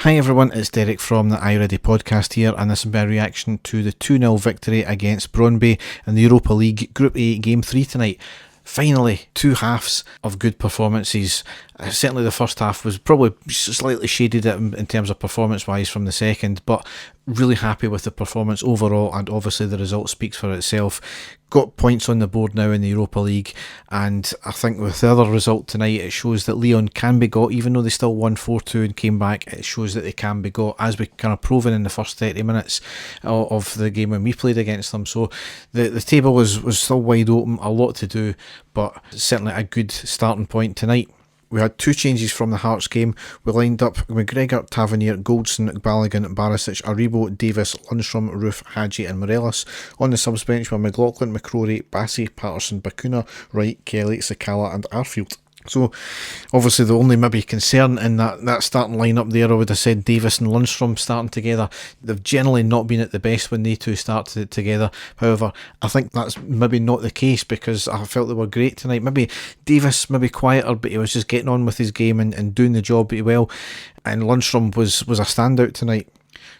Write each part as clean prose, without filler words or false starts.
Hi everyone, it's Derek from the iReady podcast here, and this is my reaction to the 2-0 victory against Brondby in the Europa League Group A Game 3 tonight. Finally, two halves of good performances. Certainly the first half was probably slightly shaded in terms of performance-wise from the second, but really happy with the performance overall, and obviously the result speaks for itself. Got points on the board now in the Europa League, and I think with the other result tonight, it shows that Lyon can be got. Even though they still won 4-2 and came back, it shows that they can be got, as we kind of proven in the first 30 minutes of the game when we played against them. So the table was still wide open, a lot to do, but certainly a good starting point tonight. We had two changes from the Hearts game. We lined up McGregor, Tavernier, Goldson, Balogun, Barisic, Aribo, Davis, Lundstrom, Roof, Hadji and Morelos. On the subs bench were McLaughlin, McCrory, Bassey, Patterson, Bacuna, Wright, Kelly, Sakala and Arfield. So obviously the only maybe concern in that starting lineup there, I would have said Davis and Lundstrom starting together. They've generally not been at the best when they two start together. However, I think that's maybe not the case, because I felt they were great tonight. Maybe Davis maybe quieter, but he was just getting on with his game and doing the job pretty well. And Lundstrom was a standout tonight.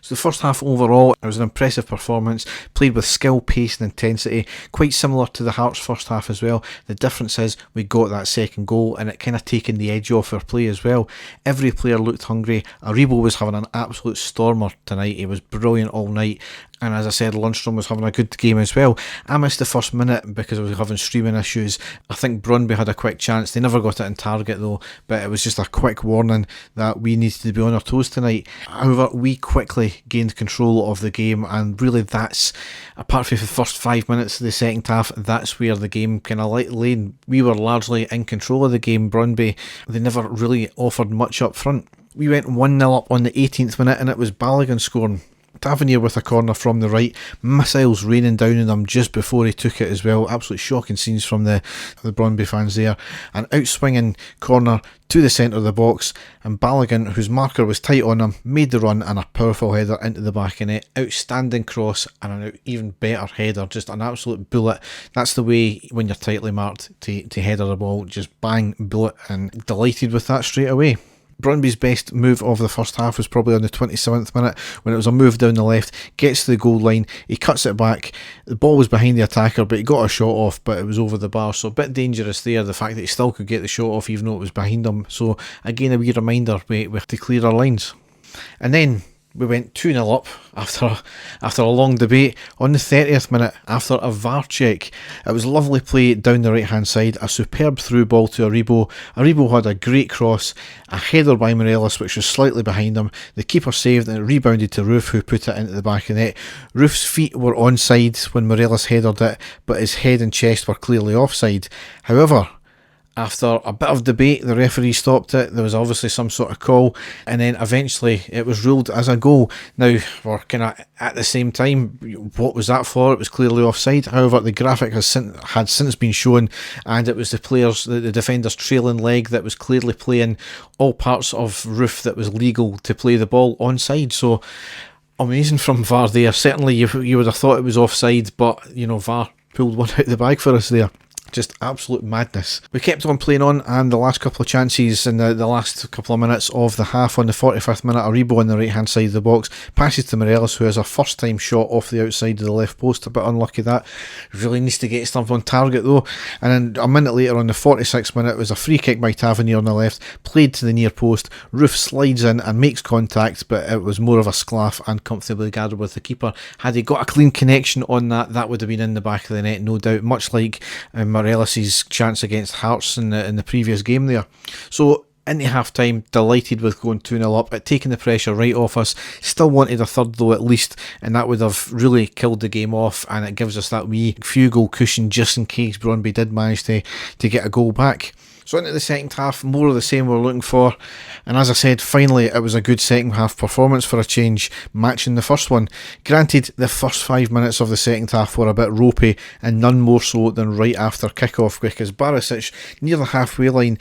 So the first half overall, it was an impressive performance, played with skill, pace and intensity, quite similar to the Hearts first half as well. The difference is we got that second goal, and it kind of taken the edge off our play as well. Every player looked hungry. Aribo was having an absolute stormer tonight. He was brilliant all night. And as I said, Lundstrom was having a good game as well. I missed the first minute because I was having streaming issues. I think Brondby had a quick chance. They never got it in target though, but it was just a quick warning that we needed to be on our toes tonight. However, we quickly gained control of the game, and really that's, apart from the first 5 minutes of the second half, that's where the game kind of lay. We were largely in control of the game. Brondby, they never really offered much up front. We went 1-0 up on the 18th minute, and it was Balogun scoring. Tavernier with a corner from the right, missiles raining down on him just before he took it as well. Absolutely shocking scenes from the Brondby fans there. An outswinging corner to the centre of the box, and Balogun, whose marker was tight on him, made the run and a powerful header into the back of net. Outstanding cross and an even better header, just an absolute bullet. That's the way when you're tightly marked to header the ball, just bang, bullet, and delighted with that straight away. Brondby's best move of the first half was probably on the 27th minute, when it was a move down the left, gets to the goal line, he cuts it back. The ball was behind the attacker, but he got a shot off, but it was over the bar, so a bit dangerous there, the fact that he still could get the shot off even though it was behind him. So again, a wee reminder, we have to clear our lines. And then we went 2-0 up after a long debate on the 30th minute after a VAR check. It was lovely play down the right hand side, a superb through ball to Aribo. Aribo had a great cross, a header by Morelos which was slightly behind him. The keeper saved and it rebounded to Roof, who put it into the back of the net. Roof's feet were onside when Morelos headed it, but his head and chest were clearly offside. However, after a bit of debate, the referee stopped it. There was obviously some sort of call, and then eventually it was ruled as a goal. Now, we're kind of at the same time, what was that for? It was clearly offside. However, the graphic had since been shown, and it was the defender's trailing leg that was clearly playing all parts of Roof that was legal to play the ball onside. So amazing from VAR there. Certainly you would have thought it was offside, but you know, VAR pulled one out of the bag for us there. Just absolute madness. We kept on playing on, and the last couple of chances in the last couple of minutes of the half, on the 45th minute, Aribo on the right hand side of the box passes to Morelos, who has a first time shot off the outside of the left post. A bit unlucky that. Really needs to get stuff on target though. And then a minute later, on the 46th minute, it was a free kick by Tavernier on the left, played to the near post. Roof slides in and makes contact, but it was more of a sclaff and comfortably gathered with the keeper. Had he got a clean connection on that would have been in the back of the net, no doubt, much like Morelos' chance against Hearts in the previous game there. So into half time, delighted with going 2-0 up, it taking the pressure right off us. Still wanted a third though at least, and that would have really killed the game off, and it gives us that wee few goal cushion just in case Brondby did manage to get a goal back. So into the second half, more of the same we're looking for, and as I said, finally it was a good second half performance for a change, matching the first one. Granted, the first 5 minutes of the second half were a bit ropey, and none more so than right after kick-off, because Barisic, near the halfway line,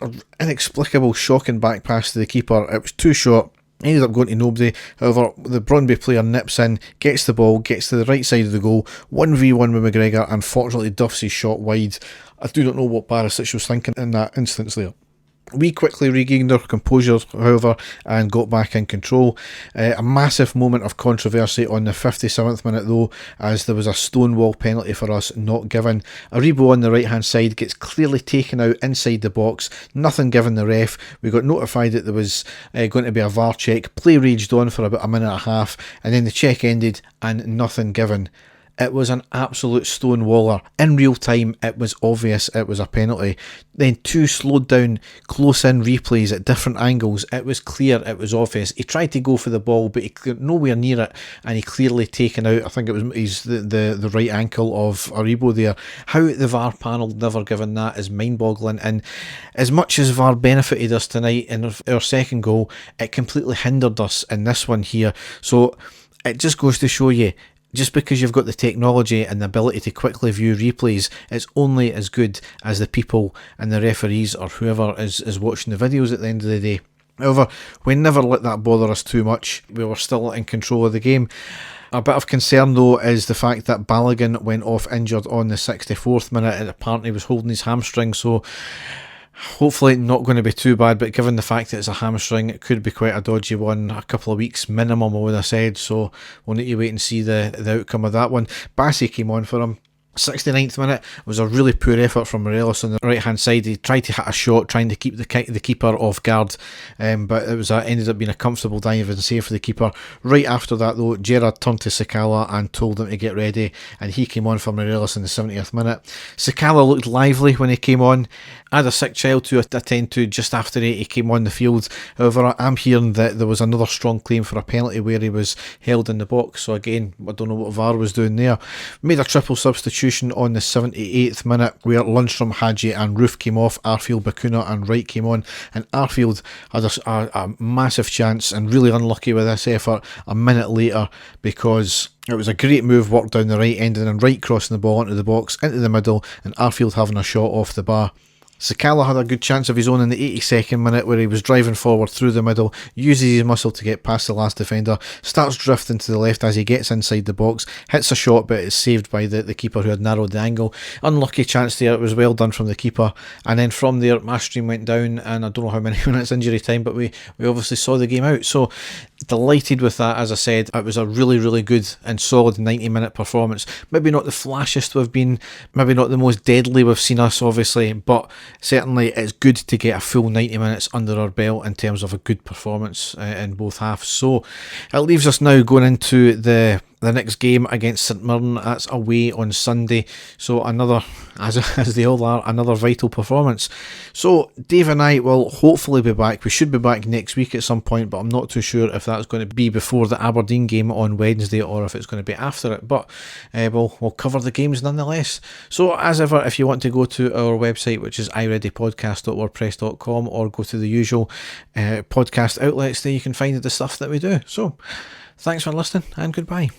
an inexplicable shocking back pass to the keeper. It was too short, ended up going to nobody. However, the Brondby player nips in, gets the ball, gets to the right side of the goal, 1v1 with McGregor, and fortunately duffs his shot wide. I do not know what Barisic was thinking in that instance there. We quickly regained our composure, however, and got back in control. A massive moment of controversy on the 57th minute though, as there was a stonewall penalty for us not given. Aribo on the right hand side gets clearly taken out inside the box, nothing given the ref. We got notified that there was going to be a VAR check. Play raged on for about a minute and a half, and then the check ended and nothing given. It was an absolute stonewaller. In real time, it was obvious it was a penalty. Then 2 slowed down, close-in replays at different angles. It was clear, it was obvious. He tried to go for the ball, but he got nowhere near it, and he clearly taken out, I think it was the right ankle of Aribo there. How the VAR panel never given that is mind-boggling, and as much as VAR benefited us tonight in our second goal, it completely hindered us in this one here. So it just goes to show you, just because you've got the technology and the ability to quickly view replays, it's only as good as the people and the referees or whoever is watching the videos at the end of the day. However, we never let that bother us too much. We were still in control of the game. A bit of concern though is the fact that Balogun went off injured on the 64th minute, and apparently was holding his hamstring, so hopefully not going to be too bad, but given the fact that it's a hamstring, it could be quite a dodgy one. A couple of weeks minimum, I would have said, so we'll need to wait and see the outcome of that one. Bassey came on for him. 69th minute was a really poor effort from Morelos on the right hand side. He tried to hit a shot trying to keep the keeper off guard, but it was ended up being a comfortable dive and save for the keeper. Right after that though, Gerrard turned to Sakala and told him to get ready, and he came on for Morelos in the 70th minute. Sakala looked lively when he came on. I had a sick child to attend to just after he came on the field. However, I'm hearing that there was another strong claim for a penalty where he was held in the box, so again, I don't know what VAR was doing there. Made a triple substitution on the 78th minute where Lundstrom, Hadji and Roof came off. Arfield, Bakuna and Wright came on, and Arfield had a massive chance and really unlucky with this effort a minute later, because it was a great move worked down the right, ending in Wright crossing the ball into the box, into the middle, and Arfield having a shot off the bar. Sakala had a good chance of his own in the 82nd minute where he was driving forward through the middle, uses his muscle to get past the last defender, starts drifting to the left as he gets inside the box, hits a shot but is saved by the keeper who had narrowed the angle. Unlucky chance there, it was well done from the keeper, and then from there Mastream went down, and I don't know how many minutes injury time, but we obviously saw the game out. So delighted with that. As I said, it was a really good and solid 90-minute performance. Maybe not the flashiest we've been, maybe not the most deadly we've seen us obviously, but certainly it's good to get a full 90 minutes under our belt in terms of a good performance in both halves. So it leaves us now going into the next game against St Mirren. That's away on Sunday, so another, as they all are, another vital performance. So Dave and I will hopefully be back. We should be back next week at some point, but I'm not too sure if that's going to be before the Aberdeen game on Wednesday or if it's going to be after it, but we'll cover the games nonetheless. So as ever, if you want to go to our website, which is ireadypodcast.wordpress.com, or go to the usual podcast outlets, there you can find the stuff that we do. So thanks for listening, and goodbye.